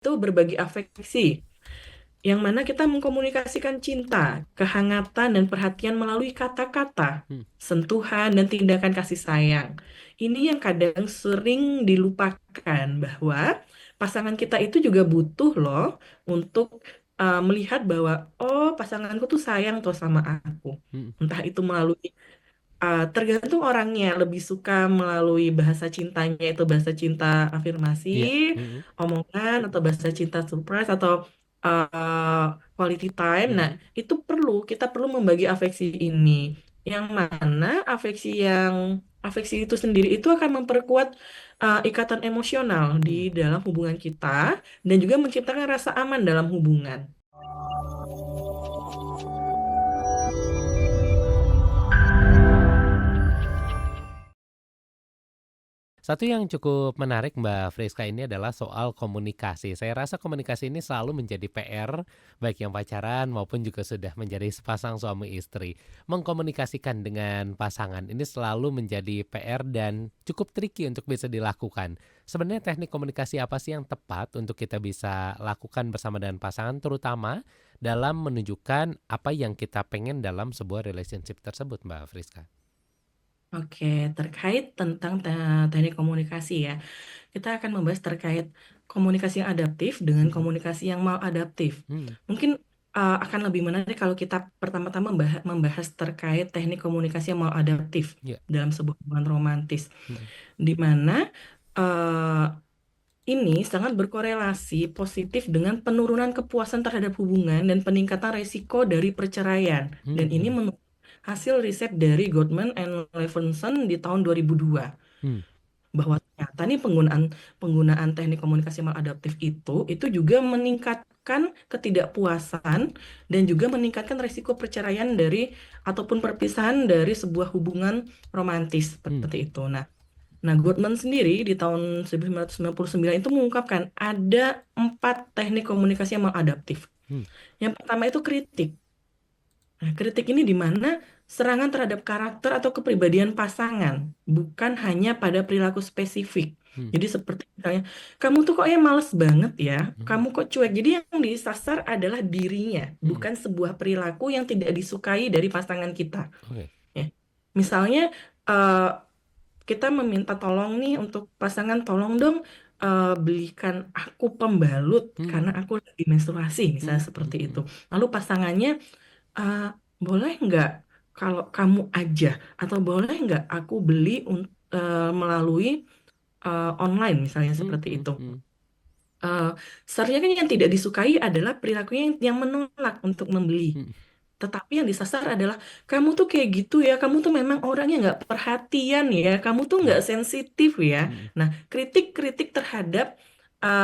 itu berbagi afeksi, yang mana kita mengkomunikasikan cinta, kehangatan, dan perhatian melalui kata-kata, Hmm. sentuhan, dan tindakan kasih sayang. Ini yang kadang sering dilupakan bahwa pasangan kita itu juga butuh loh untuk melihat bahwa oh pasanganku tuh sayang tuh sama aku. Hmm. Entah itu melalui tergantung orangnya lebih suka melalui bahasa cintanya itu bahasa cinta afirmasi, Iya. Hmm. omongan atau bahasa cinta surprise atau uh, quality time. Nah, Hmm. itu kita perlu membagi afeksi ini. Yang mana afeksi itu sendiri itu akan memperkuat ikatan emosional di Hmm. dalam hubungan kita dan juga menciptakan rasa aman dalam hubungan. Satu yang cukup menarik Mbak Friska ini adalah soal komunikasi. Saya rasa komunikasi ini selalu menjadi PR, baik yang pacaran maupun juga sudah menjadi sepasang suami istri. Mengkomunikasikan dengan pasangan ini selalu menjadi PR dan cukup tricky untuk bisa dilakukan. Sebenarnya teknik komunikasi apa sih yang tepat untuk kita bisa lakukan bersama dengan pasangan, terutama dalam menunjukkan apa yang kita pengen dalam sebuah relationship tersebut, Mbak Friska? Oke, terkait tentang teknik komunikasi ya. Kita akan membahas terkait komunikasi yang adaptif dengan Mhm. komunikasi yang maladaptif. Hmm. Mungkin akan lebih menarik kalau kita pertama-tama membahas terkait teknik komunikasi yang maladaptif Ya. dalam sebuah hubungan romantis, Hmm. di mana eh, ini sangat berkorelasi positif dengan penurunan kepuasan terhadap hubungan dan peningkatan resiko dari perceraian. Dan ini Hmm. menurut hasil riset dari Goldman and Levinson di tahun 2002 Hmm. bahwa ternyata nih penggunaan penggunaan teknik komunikasi maladaptif itu juga meningkatkan ketidakpuasan dan juga meningkatkan resiko perceraian dari ataupun perpisahan dari sebuah hubungan romantis Hmm. seperti itu. Nah, Goodman sendiri di tahun 1999 itu mengungkapkan ada 4 teknik komunikasi yang maladaptif. Hmm. Yang pertama itu kritik. Nah, kritik ini di mana serangan terhadap karakter atau kepribadian pasangan, bukan hanya pada perilaku spesifik. Hmm. Jadi seperti misalnya, kamu tuh kok ya males banget ya, Mhm. kamu kok cuek. Jadi yang disasar adalah dirinya, Mhm. bukan sebuah perilaku yang tidak disukai dari pasangan kita. Oke. Ya. Misalnya, eh, kita meminta tolong nih untuk pasangan, tolong dong belikan aku pembalut Mhm. karena aku lagi menstruasi, misalnya Mhm. seperti itu. Mhm. Lalu pasangannya "Ah, boleh nggak kalau kamu aja atau boleh nggak aku beli melalui online misalnya Mhm. seperti Mhm. itu. Mhm. Eh, Seharusnya kan yang tidak disukai adalah perilakunya yang menolak untuk membeli. Mhm. Tetapi yang disasar adalah kamu tuh kayak gitu ya, kamu tuh memang orangnya nggak perhatian ya, kamu tuh nggak Iya. sensitif ya. Mhm. Nah, kritik-kritik terhadap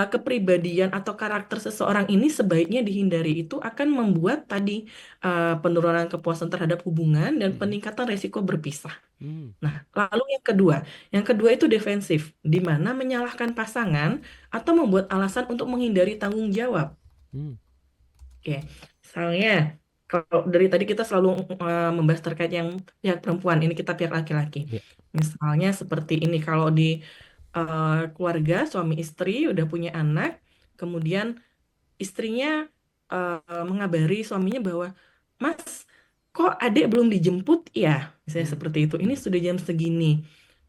kepribadian atau karakter seseorang ini sebaiknya dihindari. Itu akan membuat tadi penurunan kepuasan terhadap hubungan dan Mhm. peningkatan resiko berpisah. Mmm. Nah, lalu yang kedua itu defensif, di mana menyalahkan pasangan atau membuat alasan untuk menghindari tanggung jawab. Mmm. Oke, misalnya kalau dari tadi kita selalu membahas terkait yang pihak perempuan, ini kita pihak laki-laki. Iya. Misalnya seperti ini, kalau di keluarga suami istri udah punya anak, kemudian istrinya mengabari suaminya bahwa, Mas, kok adik belum dijemput ya? Misalnya Mhm. seperti itu. Ini Mhm. sudah jam segini.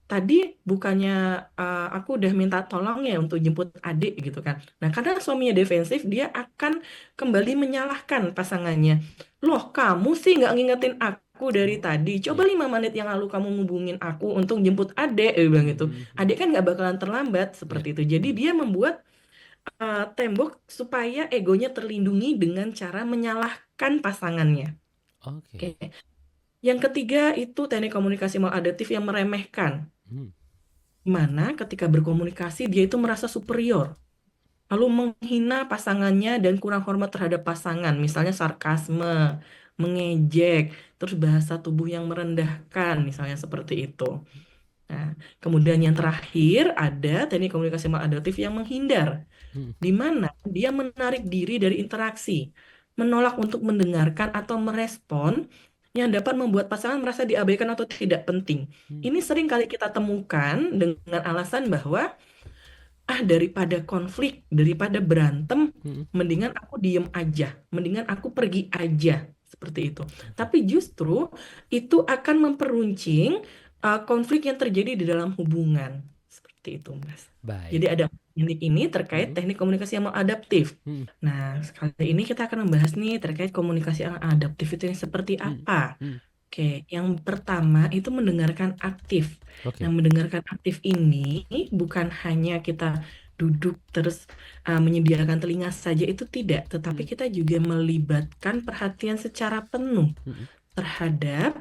Tadi bukannya aku udah minta tolong ya untuk jemput adik gitu kan. Nah, karena suaminya defensif, dia akan kembali menyalahkan pasangannya. Loh, kamu sih nggak ngingetin aku dari Oh, tadi. Coba iya. 5 menit yang lalu kamu ngubungin aku untuk jemput adik, dia bilang gitu. Mhm. Mhm. Adik kan nggak bakalan terlambat Iya. seperti itu. Jadi Mhm. dia membuat tembok supaya egonya terlindungi dengan cara menyalahkan pasangannya. Oke. Oke. Yang ketiga itu teknik komunikasi maladaptif yang meremehkan. Mmm. Mana ketika berkomunikasi dia itu merasa superior, lalu menghina pasangannya dan kurang hormat terhadap pasangan, misalnya sarkasme, mengejek, terus bahasa tubuh yang merendahkan, misalnya seperti itu. Nah, kemudian yang terakhir ada teknik komunikasi maladaptif yang menghindar, Mhm. di mana dia menarik diri dari interaksi, menolak untuk mendengarkan atau merespon yang dapat membuat pasangan merasa diabaikan atau tidak penting. Mmm. Ini sering kali kita temukan dengan alasan bahwa Daripada konflik, daripada berantem, Mhm. mendingan aku diem aja, mendingan aku pergi aja, seperti itu. Oke. Tapi justru itu akan memperuncing konflik yang terjadi di dalam hubungan, seperti itu, Mas. Jadi Baik. ada teknik ini terkait Mhm. teknik komunikasi yang adaptif. Mhm. Nah, kali ini kita akan membahas nih terkait komunikasi yang adaptif itu yang seperti Mhm. apa. Mhm. Oke, yang pertama itu mendengarkan aktif. Nah, Oke. mendengarkan aktif ini bukan hanya kita duduk terus menyediakan telinga saja, itu tidak, tetapi Mhm. kita juga melibatkan perhatian secara penuh Mhm. terhadap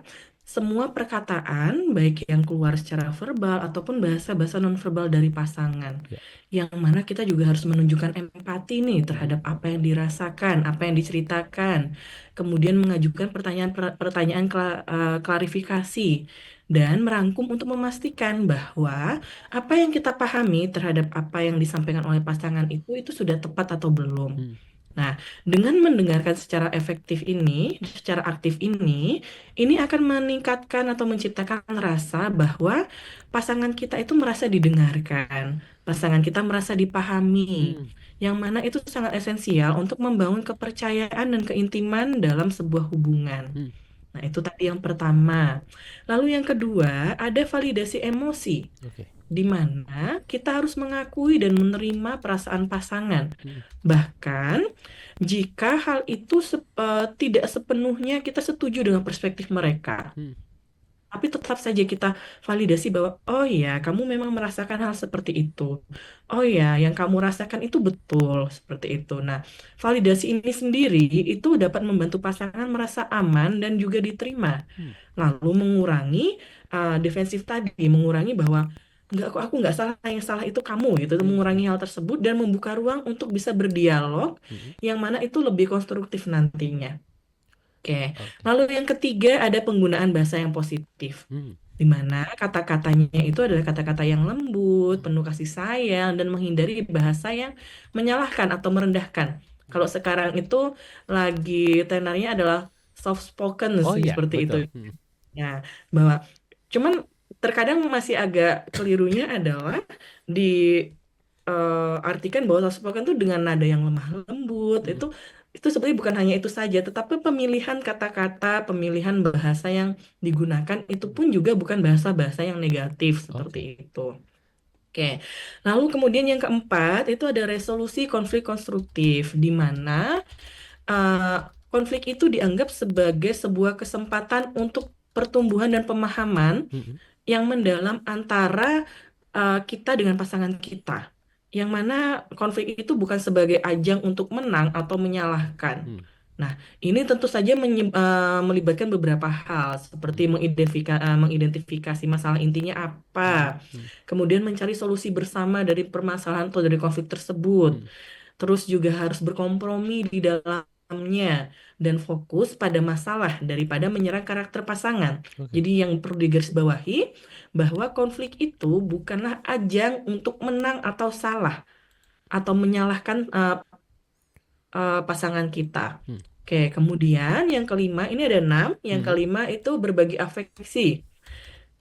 semua perkataan, baik yang keluar secara verbal ataupun bahasa-bahasa nonverbal dari pasangan. Ya. Yang mana kita juga harus menunjukkan empati nih Mhm. terhadap apa yang dirasakan, apa yang diceritakan. Kemudian mengajukan pertanyaan klarifikasi dan merangkum untuk memastikan bahwa apa yang kita pahami terhadap apa yang disampaikan oleh pasangan itu sudah tepat atau belum. Mhm. Nah, dengan mendengarkan secara efektif ini, secara aktif ini akan meningkatkan atau menciptakan rasa bahwa pasangan kita itu merasa didengarkan, pasangan kita merasa dipahami, Mhm. yang mana itu sangat esensial untuk membangun kepercayaan dan keintiman dalam sebuah hubungan. Mhm. Nah, itu tadi yang pertama. Lalu yang kedua, ada validasi emosi Oke. di mana kita harus mengakui dan menerima perasaan pasangan. Mhm. Bahkan jika hal itu tidak sepenuhnya kita setuju dengan perspektif mereka. Mhm. Tapi tetap saja kita validasi bahwa, oh ya, kamu memang merasakan hal seperti itu. Oh ya, yang kamu rasakan itu betul, seperti itu. Nah, validasi ini sendiri itu dapat membantu pasangan merasa aman dan juga diterima. Mhm. Lalu mengurangi defensif tadi, mengurangi bahwa enggak kok aku nggak salah, yang salah itu kamu gitu, Mhm. mengurangi hal tersebut dan membuka ruang untuk bisa berdialog Mhm. yang mana itu lebih konstruktif nantinya. Oke, Oke. lalu yang ketiga ada penggunaan bahasa yang positif, Mhm. di mana kata-katanya itu adalah kata-kata yang lembut, penuh kasih sayang, dan menghindari bahasa yang menyalahkan atau merendahkan. Kalau Mhm. sekarang itu lagi tenarnya adalah soft spoken Oh iya, seperti itu. betul. Mhm. Ya, bahwa cuman terkadang masih agak kelirunya adalah artikan bahwa soft spoken itu dengan nada yang lemah lembut Mhm. itu sebenarnya bukan hanya itu saja, tetapi pemilihan kata-kata, pemilihan bahasa yang digunakan itu Mhm. pun juga bukan bahasa-bahasa yang negatif seperti Oke. itu. Oke, lalu kemudian yang keempat itu ada resolusi konflik konstruktif, di mana uh, konflik itu dianggap sebagai sebuah kesempatan untuk pertumbuhan dan pemahaman Mhm. yang mendalam antara kita dengan pasangan kita. Yang mana konflik itu bukan sebagai ajang untuk menang atau menyalahkan. Mhm. Nah, ini tentu saja melibatkan beberapa hal, seperti Mhm. mengidentifikasi masalah intinya Mhm. apa, Mhm. kemudian mencari solusi bersama dari permasalahan atau dari konflik tersebut, Mhm. terus juga harus berkompromi di dalamnya, dan fokus pada masalah daripada menyerang karakter pasangan. Oke. Jadi yang perlu digarisbawahi bahwa konflik itu bukanlah ajang untuk menang atau salah atau menyalahkan pasangan kita. Mhm. Oke, kemudian yang kelima ini ada enam. Yang Mhm. kelima itu berbagi afeksi,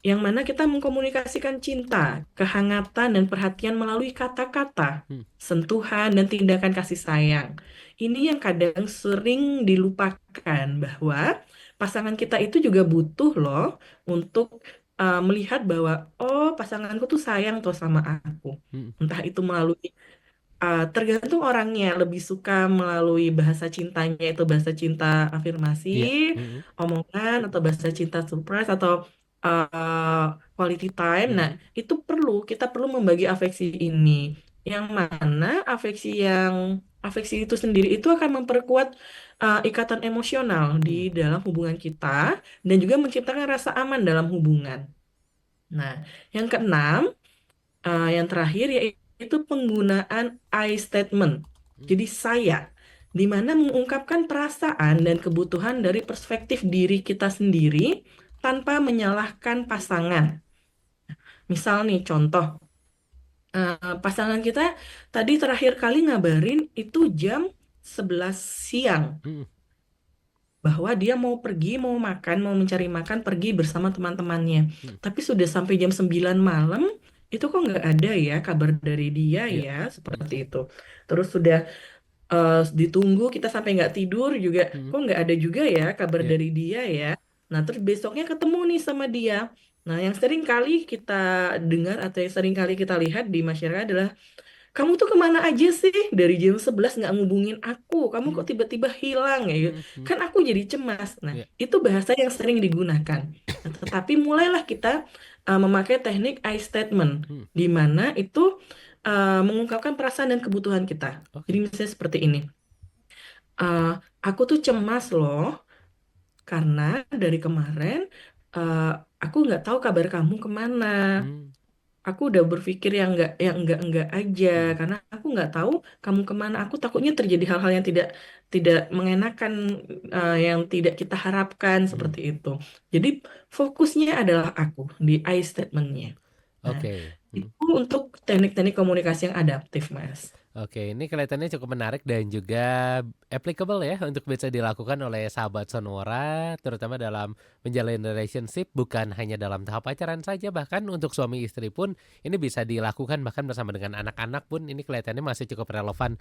yang mana kita mengkomunikasikan cinta, kehangatan, dan perhatian melalui kata-kata, Mhm. sentuhan, dan tindakan kasih sayang. Ini yang kadang sering dilupakan bahwa pasangan kita itu juga butuh loh untuk melihat bahwa, oh, pasanganku tuh sayang tuh sama aku. Mhm. Entah itu melalui tergantung orangnya, lebih suka melalui bahasa cintanya itu bahasa cinta afirmasi, Iya. Mhm. omongan, atau bahasa cinta surprise, atau uh, quality time. Nah, Mhm. itu kita perlu membagi afeksi ini. Yang mana afeksi itu sendiri itu akan memperkuat ikatan emosional di Mhm. dalam hubungan kita dan juga menciptakan rasa aman dalam hubungan. Nah, yang keenam, yang terakhir yaitu penggunaan I statement. Mhm. Jadi saya, di mana mengungkapkan perasaan dan kebutuhan dari perspektif diri kita sendiri tanpa menyalahkan pasangan. Misal nih contoh, pasangan kita tadi terakhir kali ngabarin itu jam 11 siang Mhm. bahwa dia mau pergi, mau makan, mau mencari makan, pergi bersama teman-temannya. Mhm. Tapi sudah sampai jam 9 malam, itu kok nggak ada ya kabar dari dia Iya. ya, Mhm, seperti itu. Terus sudah ditunggu kita sampai nggak tidur juga, mhm, kok nggak ada juga ya kabar iya, dari dia ya. Nah, terus besoknya ketemu nih sama dia. Nah, yang sering kali kita dengar atau yang sering kali kita lihat di masyarakat adalah, kamu tuh kemana aja sih? Dari jam 11 nggak ngubungin aku. Kamu kok mhm, tiba-tiba hilang ya? Gitu. mhm, mhm, Kan aku jadi cemas. Nah, iya, itu bahasa yang sering digunakan. Nah, tetapi mulailah kita memakai teknik I statement, mhm, di mana itu mengungkapkan perasaan dan kebutuhan kita. Jadi oke, misalnya seperti ini. "Eh, aku tuh cemas loh karena dari kemarin eh, aku nggak tahu kabar kamu kemana. mmm, Aku udah berpikir yang enggak aja mhm, karena aku nggak tahu kamu kemana. Aku takutnya terjadi hal-hal yang tidak tidak mengenakan, yang tidak kita harapkan mhm, seperti itu. Jadi fokusnya adalah aku di I statement-nya. Nah, oke, mhm. itu untuk teknik-teknik komunikasi yang adaptif, Mas. Oke, ini kelihatannya cukup menarik dan juga applicable ya untuk bisa dilakukan oleh sahabat Sonora, terutama dalam menjalin relationship bukan hanya dalam tahap pacaran saja, bahkan untuk suami istri pun ini bisa dilakukan bahkan bersama dengan anak-anak pun ini kelihatannya masih cukup relevan.